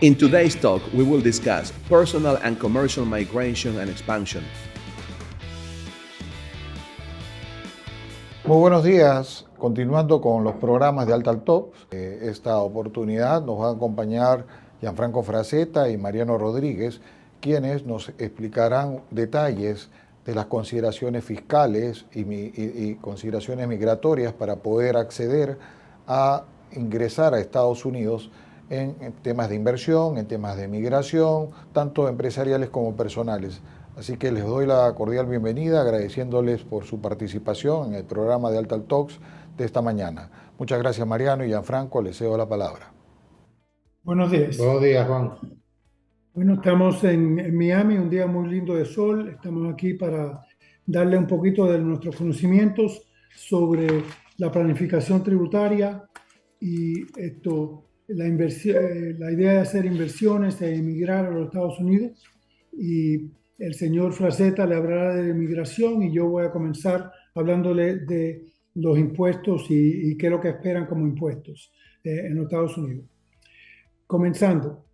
In today's talk, we will discuss personal and commercial migration and expansion. Muy buenos días. Continuando con los programas de Altal Talks, esta oportunidad nos va a acompañar Gianfranco Frazetta y Mariano Rodríguez, quienes nos explicarán detalles de las consideraciones fiscales y consideraciones migratorias para poder acceder a ingresar a Estados Unidos en temas de inversión, en temas de migración, tanto empresariales como personales. Así que les doy la cordial bienvenida, agradeciéndoles por su participación en el programa de Altal Talks de esta mañana. Muchas gracias, Mariano, y Gianfranco, les cedo la palabra. Buenos días. Buenos días, Juan. Bueno, estamos en Miami, un día muy lindo de sol. Estamos aquí para darle un poquito de nuestros conocimientos sobre la planificación tributaria y la idea de hacer inversiones e emigrar a los Estados Unidos. Y el señor Frazetta le hablará de migración y yo voy a comenzar hablándole de los impuestos y qué es lo que esperan como impuestos en los Estados Unidos. Comenzando,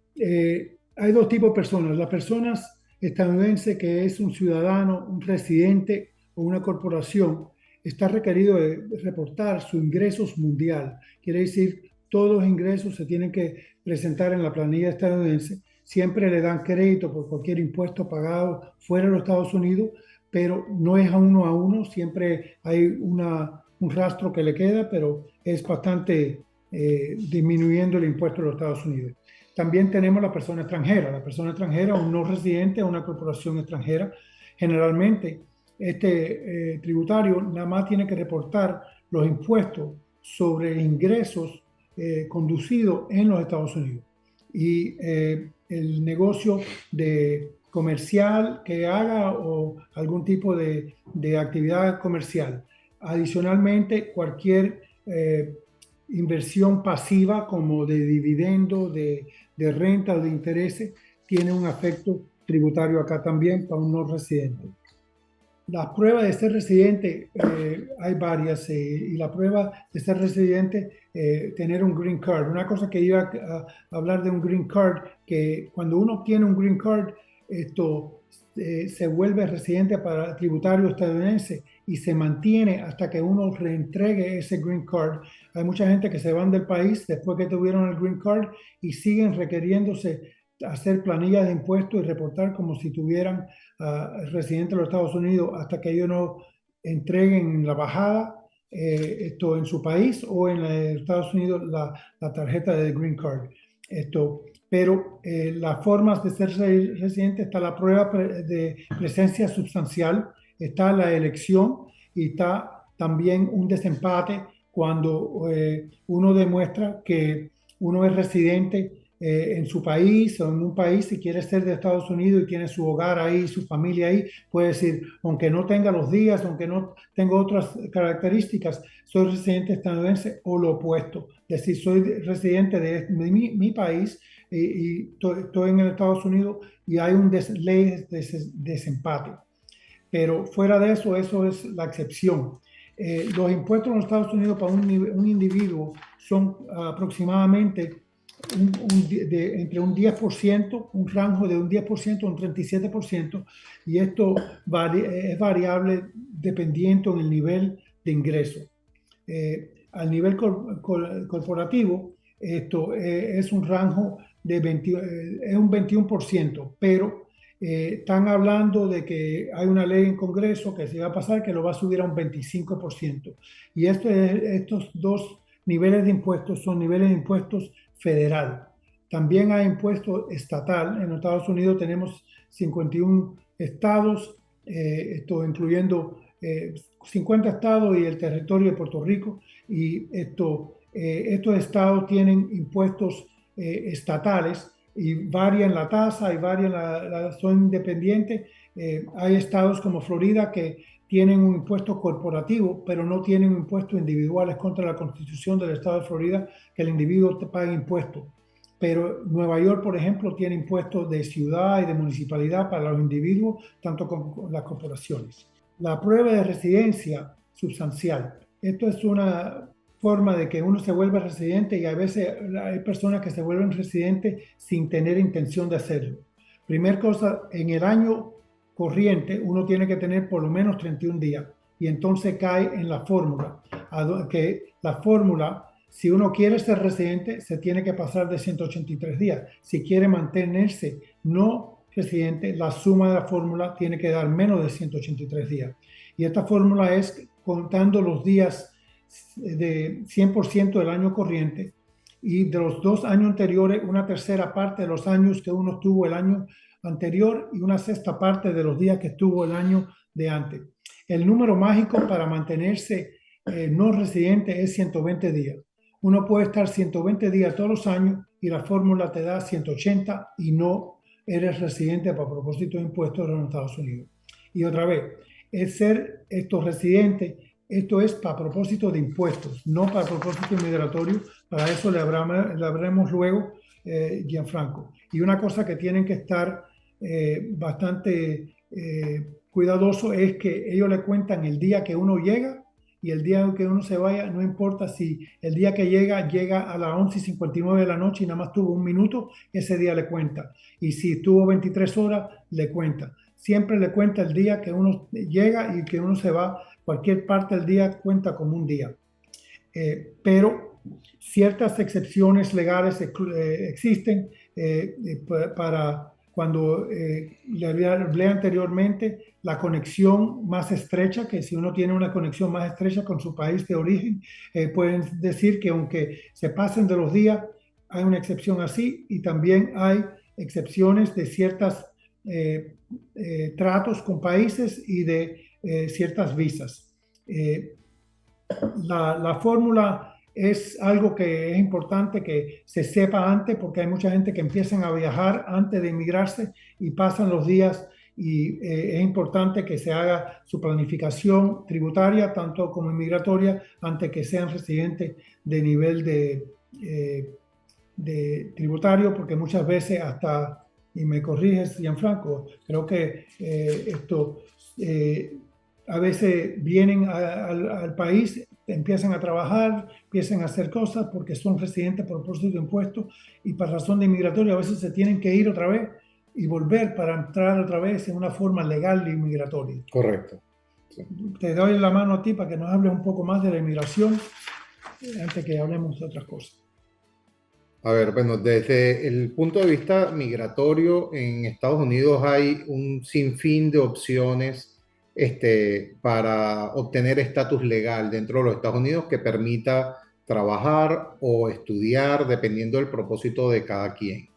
hay dos tipos de personas. Las personas estadounidenses, que es un ciudadano, un residente o una corporación, está requerido de reportar sus ingresos mundial. Quiere decir, todos los ingresos se tienen que presentar en la planilla estadounidense. Siempre le dan crédito por cualquier impuesto pagado fuera de los Estados Unidos, pero no es a uno, siempre hay un rastro que le queda, pero es bastante disminuyendo el impuesto de los Estados Unidos. También tenemos la persona extranjera, un no residente, una corporación extranjera. Generalmente, este tributario nada más tiene que reportar los impuestos sobre ingresos conducidos en los Estados Unidos. Y el negocio de comercial que haga o algún tipo de actividad comercial. Adicionalmente, cualquier inversión pasiva como de dividendo, de renta o de intereses, tiene un efecto tributario acá también para un no residente. Las pruebas de ser residente, hay varias, y la prueba de ser residente, tener un green card. Una cosa que iba a hablar de un green card, que cuando uno obtiene un green card, se vuelve residente para tributario estadounidense y se mantiene hasta que uno reentregue ese green card. Hay mucha gente que se van del país después que tuvieron el green card y siguen requiriéndose hacer planillas de impuestos y reportar como si tuvieran residentes de los Estados Unidos hasta que ellos no entreguen la bajada en su país o en los Estados Unidos la tarjeta de green card. Pero las formas de ser residente está la prueba de presencia sustancial, está la elección y está también un desempate cuando uno demuestra que uno es residente en su país o en un país, si quiere ser de Estados Unidos y tiene su hogar ahí, su familia ahí, puede decir, aunque no tenga los días, aunque no tenga otras características, soy residente estadounidense, o lo opuesto, es decir, soy residente de mi país y estoy en Estados Unidos y hay un ley de desempate. Pero fuera de eso, eso es la excepción. Los impuestos en los Estados Unidos para un individuo son aproximadamente entre un 10%, un rango de un 10% a un 37%, y esto es variable dependiendo en el nivel de ingreso. Al nivel corporativo, esto es un rango de es un 21%, pero están hablando de que hay una ley en Congreso que se va a pasar que lo va a subir a un 25%. Y estos dos niveles de impuestos son niveles de impuestos federal. También hay impuesto estatal. En los Estados Unidos tenemos 51 estados, incluyendo 50 estados y el territorio de Puerto Rico. Y estos estados tienen impuestos estatales y varían la tasa y son independientes. Hay estados como Florida que tienen un impuesto corporativo, pero no tienen impuestos individuales, contra la Constitución del Estado de Florida, que el individuo te pague impuestos. Pero Nueva York, por ejemplo, tiene impuestos de ciudad y de municipalidad para los individuos, tanto como las corporaciones. La prueba de residencia sustancial. Esto es una forma de que uno se vuelva residente y a veces hay personas que se vuelven residentes sin tener intención de hacerlo. Primer cosa, en el año corriente uno tiene que tener por lo menos 31 días y entonces cae en la fórmula, que la fórmula, si uno quiere ser residente, se tiene que pasar de 183 días. Si quiere mantenerse no residente, la suma de la fórmula tiene que dar menos de 183 días. Y esta fórmula es contando los días de 100% del año corriente y de los 2 años anteriores, una tercera parte de los años que uno estuvo el año anterior y una sexta parte de los días que estuvo el año de antes. El número mágico para mantenerse no residente es 120 días. Uno puede estar 120 días todos los años y la fórmula te da 180 y no eres residente para propósito de impuestos en los Estados Unidos. Y otra vez, es ser residente. Esto es para propósito de impuestos, no para propósito migratorio. Para eso le hablaremos luego, Gianfranco. Y una cosa que tienen que estar bastante cuidadoso es que ellos le cuentan el día que uno llega y el día que uno se vaya, no importa si el día que llega a las 11:59 de la noche y nada más tuvo 1 minuto, ese día le cuenta. Y si tuvo 23 horas, le cuenta. Siempre le cuenta el día que uno llega y que uno se va. Cualquier parte del día cuenta como un día. Pero ciertas excepciones legales existen para cuando le hablé anteriormente, la conexión más estrecha, que si uno tiene una conexión más estrecha con su país de origen, pueden decir que aunque se pasen de los días, hay una excepción así y también hay excepciones de ciertos tratos con países y de ciertas visas. La fórmula es algo que es importante que se sepa antes porque hay mucha gente que empiezan a viajar antes de emigrarse y pasan los días y es importante que se haga su planificación tributaria tanto como inmigratoria antes que sean residentes de nivel de tributario porque muchas veces hasta, y me corriges Gianfranco, creo que a veces vienen al país, empiezan a trabajar, empiezan a hacer cosas porque son residentes por propósito de impuestos y por razón de inmigratoria a veces se tienen que ir otra vez y volver para entrar otra vez en una forma legal de inmigratoria. Correcto. Sí. Te doy la mano a ti para que nos hables un poco más de la inmigración antes que hablemos de otras cosas. A ver, bueno, desde el punto de vista migratorio, en Estados Unidos hay un sinfín de opciones para obtener estatus legal dentro de los Estados Unidos que permita trabajar o estudiar dependiendo del propósito de cada quien.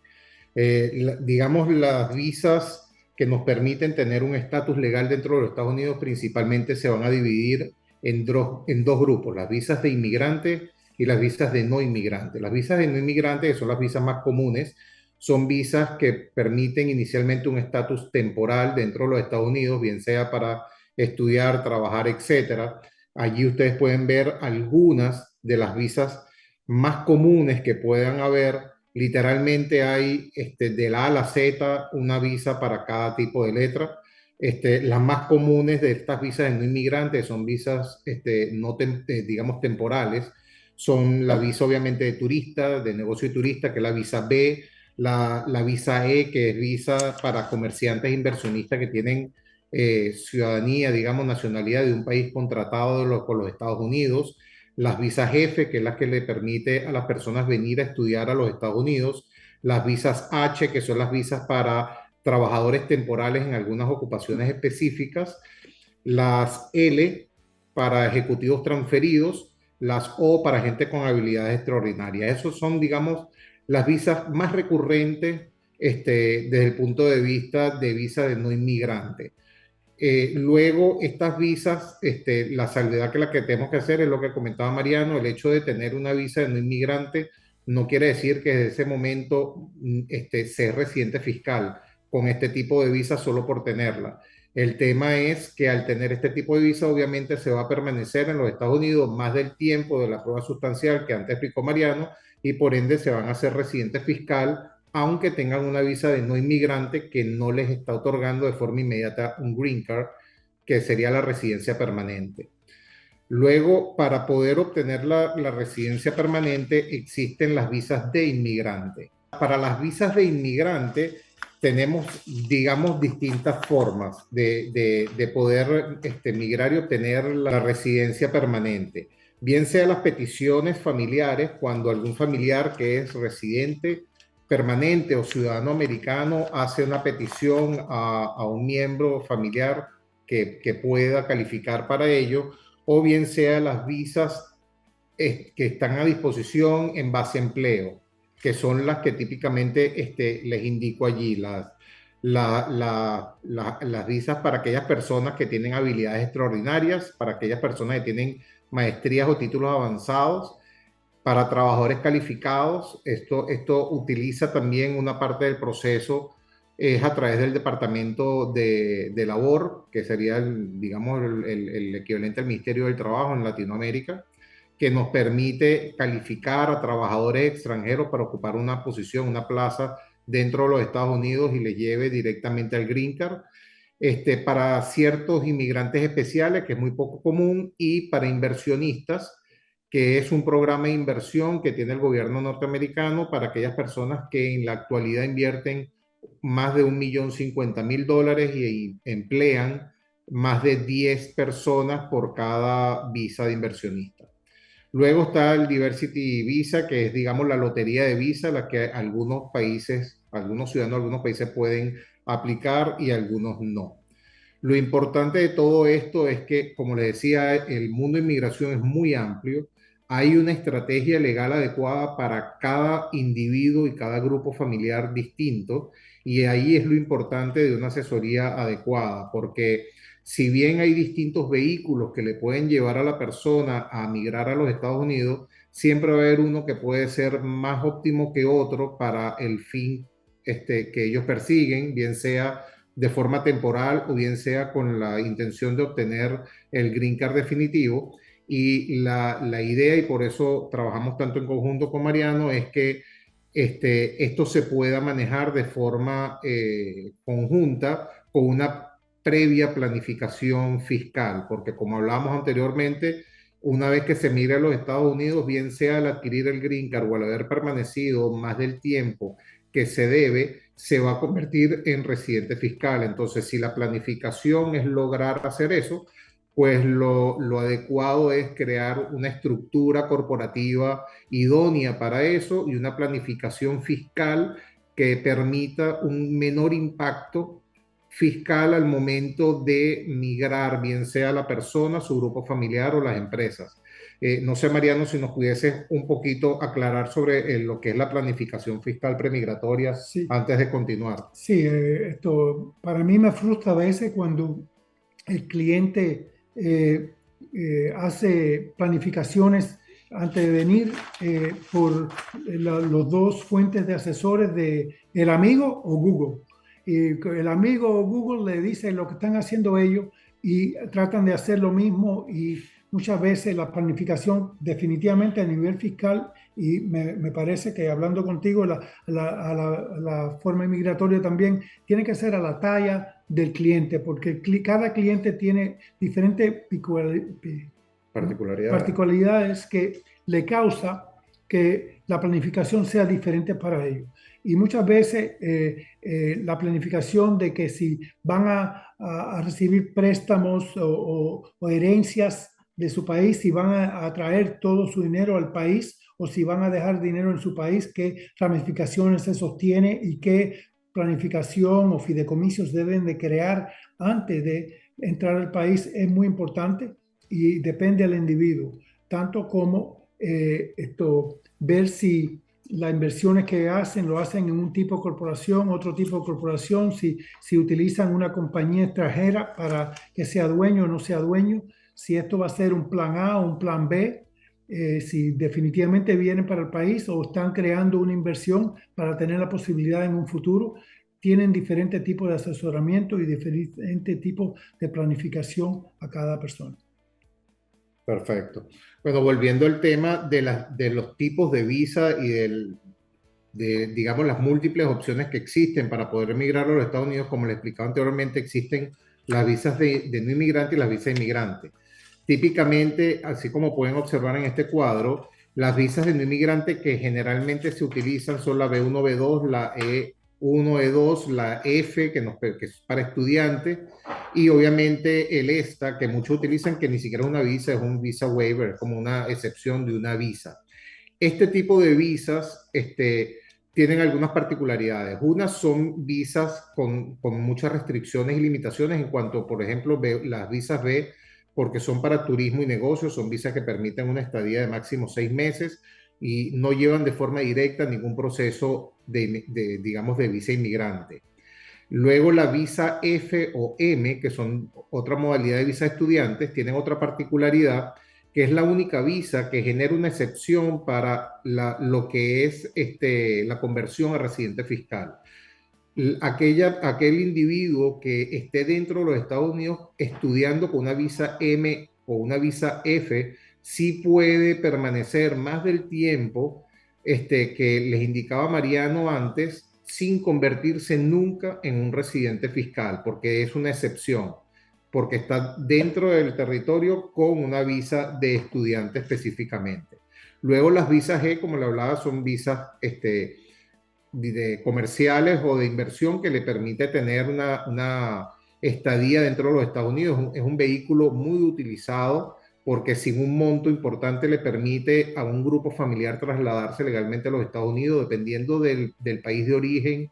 Digamos, las visas que nos permiten tener un estatus legal dentro de los Estados Unidos principalmente se van a dividir en dos grupos, las visas de inmigrante y las visas de no inmigrante. Las visas de no inmigrante, que son las visas más comunes, son visas que permiten inicialmente un estatus temporal dentro de los Estados Unidos, bien sea para estudiar, trabajar, etc. Allí ustedes pueden ver algunas de las visas más comunes que puedan haber. Literalmente hay de la A a la Z una visa para cada tipo de letra. Las más comunes de estas visas de no inmigrantes son visas digamos temporales. Son la visa obviamente de turista, de negocio de turista, que es la visa B, la visa E, que es visa para comerciantes e inversionistas que tienen ciudadanía, digamos, nacionalidad de un país contratado por los Estados Unidos. Las visas F, que es la que le permite a las personas venir a estudiar a los Estados Unidos. Las visas H, que son las visas para trabajadores temporales en algunas ocupaciones específicas. Las L, para ejecutivos transferidos. Las O, para gente con habilidades extraordinarias. Esos son, digamos, las visas más recurrentes desde el punto de vista de visa de no inmigrante. Luego, estas visas, la salvedad que la que tenemos que hacer es lo que comentaba Mariano, el hecho de tener una visa de no inmigrante no quiere decir que desde ese momento ser residente fiscal con este tipo de visa solo por tenerla. El tema es que al tener este tipo de visa, obviamente se va a permanecer en los Estados Unidos más del tiempo de la prueba sustancial que antes explicó Mariano y por ende se van a hacer residente fiscal aunque tengan una visa de no inmigrante que no les está otorgando de forma inmediata un green card, que sería la residencia permanente. Luego, para poder obtener la residencia permanente, existen las visas de inmigrante. Para las visas de inmigrante, tenemos, digamos, distintas formas de poder migrar y obtener la residencia permanente. Bien sea las peticiones familiares, cuando algún familiar que es residente permanente o ciudadano americano hace una petición a un miembro familiar que pueda calificar para ello, o bien sea las visas que están a disposición en base a empleo, que son las que típicamente les indico allí, las visas para aquellas personas que tienen habilidades extraordinarias, para aquellas personas que tienen maestrías o títulos avanzados, para trabajadores calificados. Esto utiliza también una parte del proceso, es a través del Departamento de Labor, que sería, digamos, el equivalente al Ministerio del Trabajo en Latinoamérica, que nos permite calificar a trabajadores extranjeros para ocupar una posición, una plaza dentro de los Estados Unidos y les lleve directamente al Green Card. Para ciertos inmigrantes especiales, que es muy poco común, y para inversionistas, que es un programa de inversión que tiene el gobierno norteamericano para aquellas personas que en la actualidad invierten más de $1.050.000 y emplean más de 10 personas por cada visa de inversionista. Luego está el Diversity Visa, que es, digamos, la lotería de visa, la que algunos países, algunos ciudadanos de algunos países pueden aplicar y algunos no. Lo importante de todo esto es que, como les decía, el mundo de inmigración es muy amplio. Hay una estrategia legal adecuada para cada individuo y cada grupo familiar distinto, y ahí es lo importante de una asesoría adecuada, porque si bien hay distintos vehículos que le pueden llevar a la persona a migrar a los Estados Unidos, siempre va a haber uno que puede ser más óptimo que otro para el fin que ellos persiguen, bien sea de forma temporal o bien sea con la intención de obtener el Green Card definitivo. Y la idea, y por eso trabajamos tanto en conjunto con Mariano, es que esto se pueda manejar de forma conjunta con una previa planificación fiscal, porque como hablábamos anteriormente, una vez que se migra a los Estados Unidos, bien sea al adquirir el Green Card o al haber permanecido más del tiempo que se debe, se va a convertir en residente fiscal. Entonces, si la planificación es lograr hacer eso, pues lo adecuado es crear una estructura corporativa idónea para eso y una planificación fiscal que permita un menor impacto fiscal al momento de migrar, bien sea la persona, su grupo familiar o las empresas. No sé, Mariano, si nos pudieses un poquito aclarar sobre lo que es la planificación fiscal premigratoria Sí, antes de continuar. sí, esto para mí me frustra a veces cuando el cliente hace planificaciones antes de venir por los dos fuentes de asesores de el amigo o Google. Y el amigo o Google le dice lo que están haciendo ellos y tratan de hacer lo mismo, y muchas veces la planificación definitivamente a nivel fiscal, y me parece que hablando contigo la forma migratoria también tiene que ser a la talla del cliente, porque cada cliente tiene diferentes Particularidades. particularidades que le causa que la planificación sea diferente para ellos. Y muchas veces la planificación de que si van a recibir préstamos o herencias de su país, si van a traer todo su dinero al país o si van a dejar dinero en su país, qué ramificaciones se sostiene y qué planificación o fideicomisos deben de crear antes de entrar al país, es muy importante y depende del individuo, tanto como ver si las inversiones que hacen lo hacen en un tipo de corporación, otro tipo de corporación, si utilizan una compañía extranjera para que sea dueño o no sea dueño, si esto va a ser un plan A o un plan B, si definitivamente vienen para el país o están creando una inversión para tener la posibilidad en un futuro. Tienen diferentes tipos de asesoramiento y diferentes tipos de planificación a cada persona. Perfecto. Bueno, volviendo al tema de los tipos de visa y digamos, las múltiples opciones que existen para poder emigrar a los Estados Unidos, como les explicaba anteriormente, existen las visas de no inmigrante y las visas de inmigrante. Típicamente, así como pueden observar en este cuadro, las visas de no inmigrante que generalmente se utilizan son la B1, B2, la E1, E2, la F, que es para estudiantes, y obviamente el ESTA, que muchos utilizan, que ni siquiera es una visa, es un visa waiver, es como una excepción de una visa. Este tipo de visas tienen algunas particularidades. Unas son visas con muchas restricciones y limitaciones en cuanto, por ejemplo, las visas B, porque son para turismo y negocios, son visas que permiten una estadía de máximo 6 meses y no llevan de forma directa ningún proceso digamos, de visa inmigrante. Luego la visa F o M, que son otra modalidad de visa de estudiantes, tienen otra particularidad, que es la única visa que genera una excepción para lo que es la conversión a residente fiscal. Aquel individuo que esté dentro de los Estados Unidos estudiando con una visa M o una visa F, sí puede permanecer más del tiempo que les indicaba Mariano antes, sin convertirse nunca en un residente fiscal, porque es una excepción, porque está dentro del territorio con una visa de estudiante específicamente. Luego las visas G, como le hablaba, son visas de comerciales o de inversión que le permite tener una estadía dentro de los Estados Unidos. Es un vehículo muy utilizado porque sin un monto importante le permite a un grupo familiar trasladarse legalmente a los Estados Unidos, dependiendo del país de origen.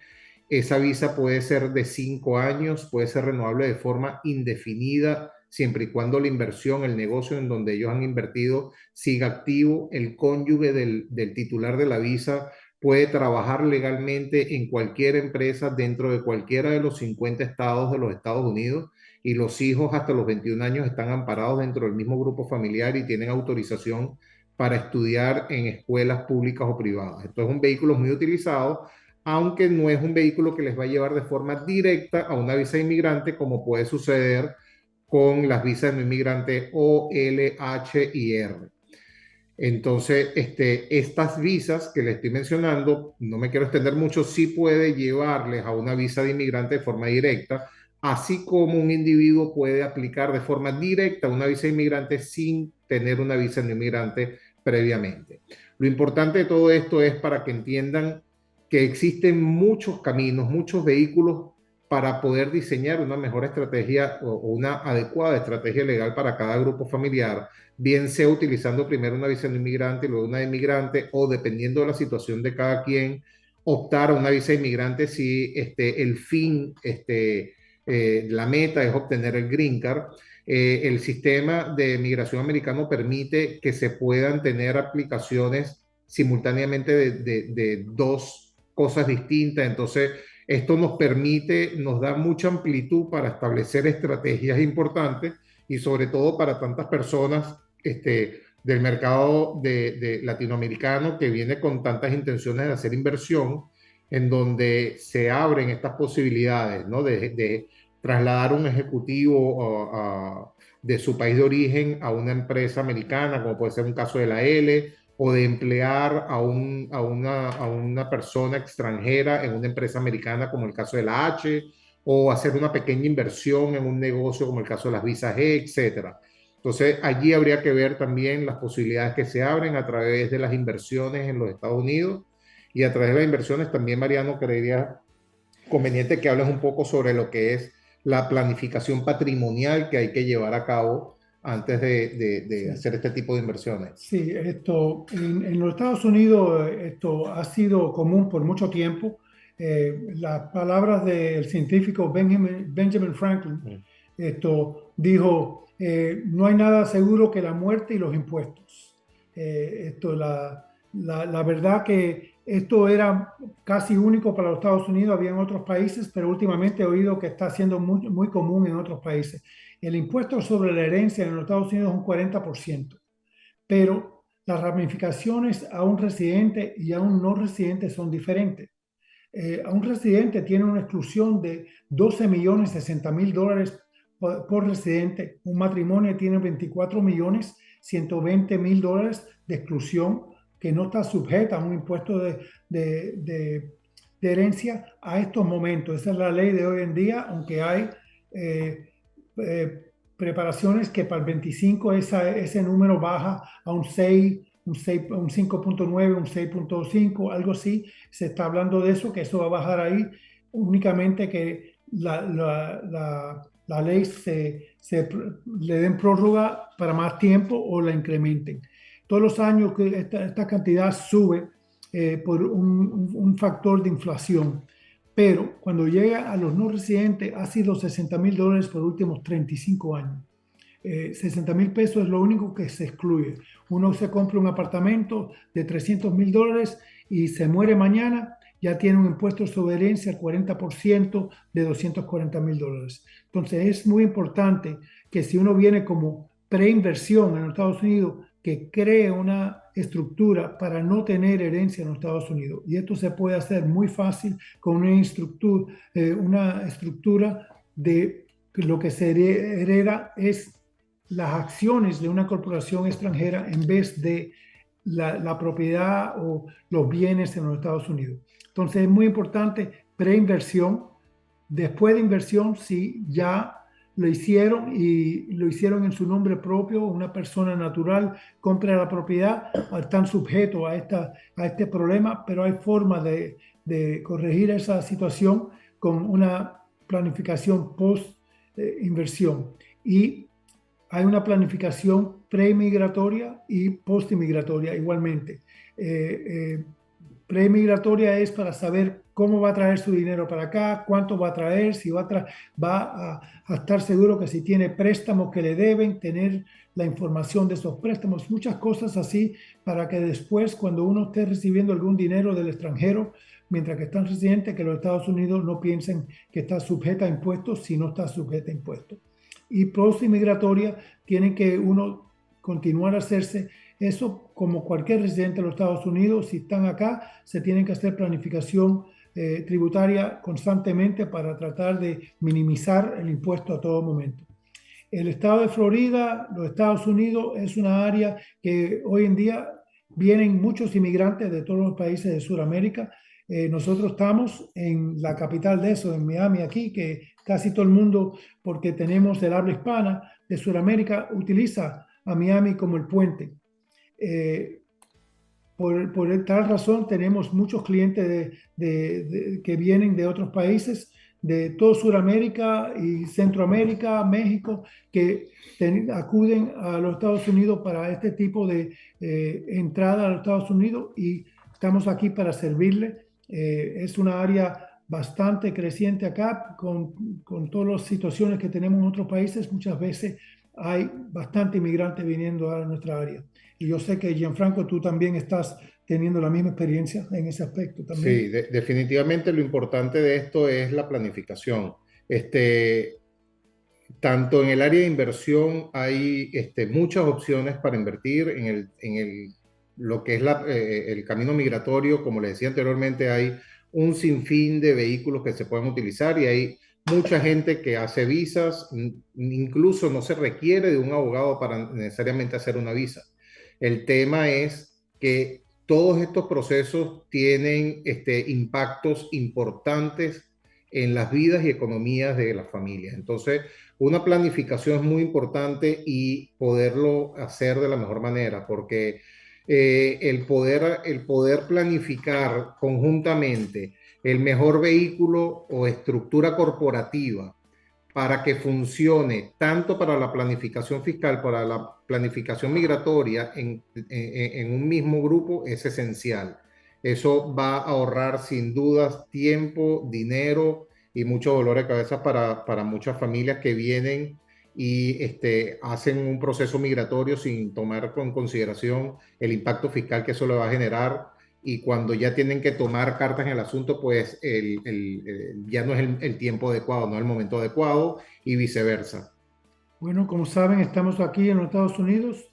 Esa visa puede ser de 5 años, puede ser renovable de forma indefinida, siempre y cuando la inversión, el negocio en donde ellos han invertido siga activo. El cónyuge del titular de la visa puede trabajar legalmente en cualquier empresa dentro de cualquiera de los 50 estados de los Estados Unidos, y los hijos hasta los 21 años están amparados dentro del mismo grupo familiar y tienen autorización para estudiar en escuelas públicas o privadas. Esto es un vehículo muy utilizado, aunque no es un vehículo que les va a llevar de forma directa a una visa de inmigrante, como puede suceder con las visas de no inmigrante O, L, H y R. Entonces, estas visas que les estoy mencionando, no me quiero extender mucho, sí puede llevarles a una visa de inmigrante de forma directa, así como un individuo puede aplicar de forma directa una visa de inmigrante sin tener una visa de inmigrante previamente. Lo importante de todo esto es para que entiendan que existen muchos caminos, muchos vehículos para poder diseñar una mejor estrategia o una adecuada estrategia legal para cada grupo familiar, bien sea utilizando primero una visa de inmigrante y luego una de inmigrante, o dependiendo de la situación de cada quien, optar a una visa de inmigrante si el fin, la meta es obtener el green card. El sistema de migración americano permite que se puedan tener aplicaciones simultáneamente de dos cosas distintas. Entonces, esto nos permite, nos da mucha amplitud para establecer estrategias importantes, y sobre todo para tantas personas del mercado de latinoamericano que viene con tantas intenciones de hacer inversión, en donde se abren estas posibilidades, ¿no? de trasladar un ejecutivo de su país de origen a una empresa americana, como puede ser un caso de la L, o de emplear a una persona extranjera en una empresa americana, como el caso de la H, o hacer una pequeña inversión en un negocio, como el caso de las visas G, etcétera. Entonces, allí habría que ver también las posibilidades que se abren a través de las inversiones en los Estados Unidos, y a través de las inversiones también, Mariano, creería conveniente que hables un poco sobre lo que es la planificación patrimonial que hay que llevar a cabo antes de hacer este tipo de inversiones. Sí, esto en los Estados Unidos esto ha sido común por mucho tiempo. Las palabras del científico Benjamin Franklin, esto dijo, no hay nada seguro que la muerte y los impuestos. La verdad que esto era casi único para los Estados Unidos, había en otros países, pero últimamente he oído que está siendo muy, muy común en otros países. El impuesto sobre la herencia en los Estados Unidos es un 40%, pero las ramificaciones a un residente y a un no residente son diferentes. A un residente tiene una exclusión de $12.060.000 por residente. Un matrimonio tiene $24.120.000 de exclusión, que no está sujeta a un impuesto de herencia a estos momentos. Esa es la ley de hoy en día, aunque hay preparaciones que para el 25 ese número baja a un 6, un 5.9, un 6.5, algo así. Se está hablando de eso, que eso va a bajar ahí, únicamente que la ley le den prórroga para más tiempo o la incrementen. Todos los años que esta cantidad sube por un factor de inflación. Pero cuando llega a los no residentes ha sido $60,000 por los últimos 35 años. 60,000 pesos es lo único que se excluye. Uno se compra un apartamento de $300,000 y se muere mañana, ya tiene un impuesto sobre herencia al 40% de $240,000. Entonces es muy importante que si uno viene como preinversión en los Estados Unidos, que cree una estructura para no tener herencia en los Estados Unidos. Y esto se puede hacer muy fácil con una estructura de lo que se hereda es las acciones de una corporación extranjera en vez de la propiedad o los bienes en los Estados Unidos. Entonces es muy importante preinversión. Después de inversión, si ya lo hicieron y lo hicieron en su nombre propio, una persona natural compra la propiedad, están sujetos a este problema, pero hay forma de corregir esa situación con una planificación post-inversión. Y hay una planificación pre-migratoria y post-migratoria igualmente. Pre-migratoria es para saber cómo va a traer su dinero para acá, cuánto va a traer, si va a estar seguro que si tiene préstamos que le deben, tener la información de esos préstamos, muchas cosas así, para que después cuando uno esté recibiendo algún dinero del extranjero, mientras que están residentes, que los Estados Unidos no piensen que está sujeta a impuestos si no está sujeta a impuestos. Y post-inmigratoria tiene que uno continuar a hacerse eso como cualquier residente de los Estados Unidos. Si están acá, se tienen que hacer planificación tributaria constantemente para tratar de minimizar el impuesto a todo momento. El estado de Florida, los Estados Unidos, es una área que hoy en día vienen muchos inmigrantes de todos los países de Sudamérica. Nosotros estamos en la capital de eso, en Miami, aquí, que casi todo el mundo, porque tenemos el habla hispana de Sudamérica, utiliza a Miami como el puente. Por tal razón tenemos muchos clientes que vienen de otros países, de toda Sudamérica y Centroamérica, México, que acuden a los Estados Unidos para este tipo de entrada a los Estados Unidos, y estamos aquí para servirle. Es una área bastante creciente acá, con todas las situaciones que tenemos en otros países. Muchas veces hay bastante inmigrantes viniendo a nuestra área. Y yo sé que, Gianfranco, tú también estás teniendo la misma experiencia en ese aspecto también. Sí, definitivamente lo importante de esto es la planificación. Tanto en el área de inversión hay muchas opciones para invertir lo que es el camino migratorio. Como les decía anteriormente, hay un sinfín de vehículos que se pueden utilizar y hay mucha gente que hace visas. Incluso no se requiere de un abogado para necesariamente hacer una visa. El tema es que todos estos procesos tienen impactos importantes en las vidas y economías de las familias. Entonces, una planificación es muy importante y poderlo hacer de la mejor manera, porque el poder planificar conjuntamente el mejor vehículo o estructura corporativa para que funcione tanto para la planificación fiscal, para la planificación migratoria en un mismo grupo es esencial. Eso va a ahorrar sin dudas tiempo, dinero y mucho dolor de cabeza para muchas familias que vienen y hacen un proceso migratorio sin tomar con consideración el impacto fiscal que eso le va a generar. Y cuando ya tienen que tomar cartas en el asunto, pues ya no es el tiempo adecuado, no es el momento adecuado y viceversa. Bueno, como saben, estamos aquí en los Estados Unidos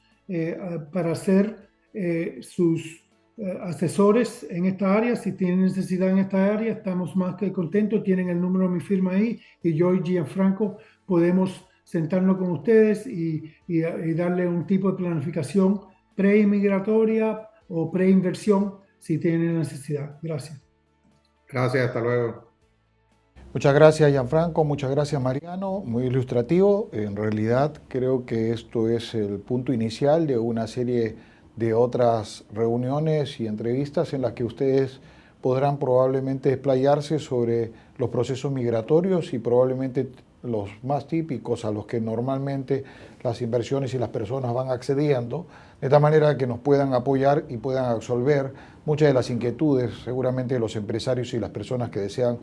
para ser sus asesores en esta área. Si tienen necesidad en esta área, estamos más que contentos. Tienen el número de mi firma ahí y yo y Gianfranco podemos sentarnos con ustedes y darle un tipo de planificación pre-inmigratoria o pre-inversión si tienen necesidad. Gracias. Gracias, hasta luego. Muchas gracias, Gianfranco, muchas gracias, Mariano, muy ilustrativo. En realidad creo que esto es el punto inicial de una serie de otras reuniones y entrevistas en las que ustedes podrán probablemente explayarse sobre los procesos migratorios y probablemente los más típicos a los que normalmente las inversiones y las personas van accediendo, de tal manera que nos puedan apoyar y puedan absolver muchas de las inquietudes seguramente de los empresarios y las personas que desean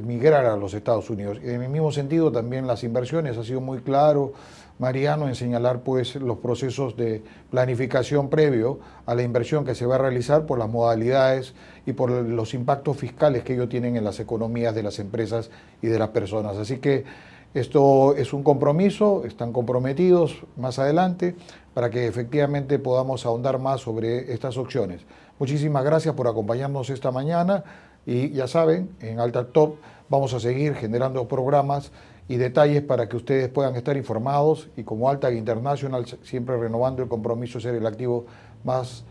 migrar a los Estados Unidos. Y en el mismo sentido también las inversiones, ha sido muy claro Mariano en señalar pues los procesos de planificación previo a la inversión que se va a realizar por las modalidades y por los impactos fiscales que ellos tienen en las economías de las empresas y de las personas. Así que esto es un compromiso, están comprometidos más adelante para que efectivamente podamos ahondar más sobre estas opciones. Muchísimas gracias por acompañarnos esta mañana. Y ya saben, en AltaTop vamos a seguir generando programas y detalles para que ustedes puedan estar informados y como Altag International siempre renovando el compromiso de ser el activo más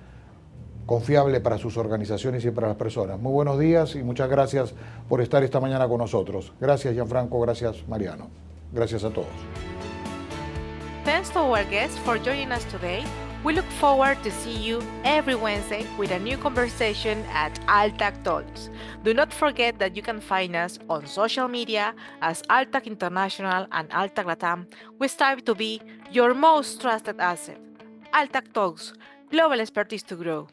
confiable para sus organizaciones y para las personas. Muy buenos días y muchas gracias por estar esta mañana con nosotros. Gracias, Gianfranco, gracias, Mariano. Gracias a todos. Thanks to our guests for joining us today. We look forward to see you every Wednesday with a new conversation at Altag Talks. Do not forget that you can find us on social media as Altag International and Altag Latam. We strive to be your most trusted asset. Altag Talks, global expertise to grow.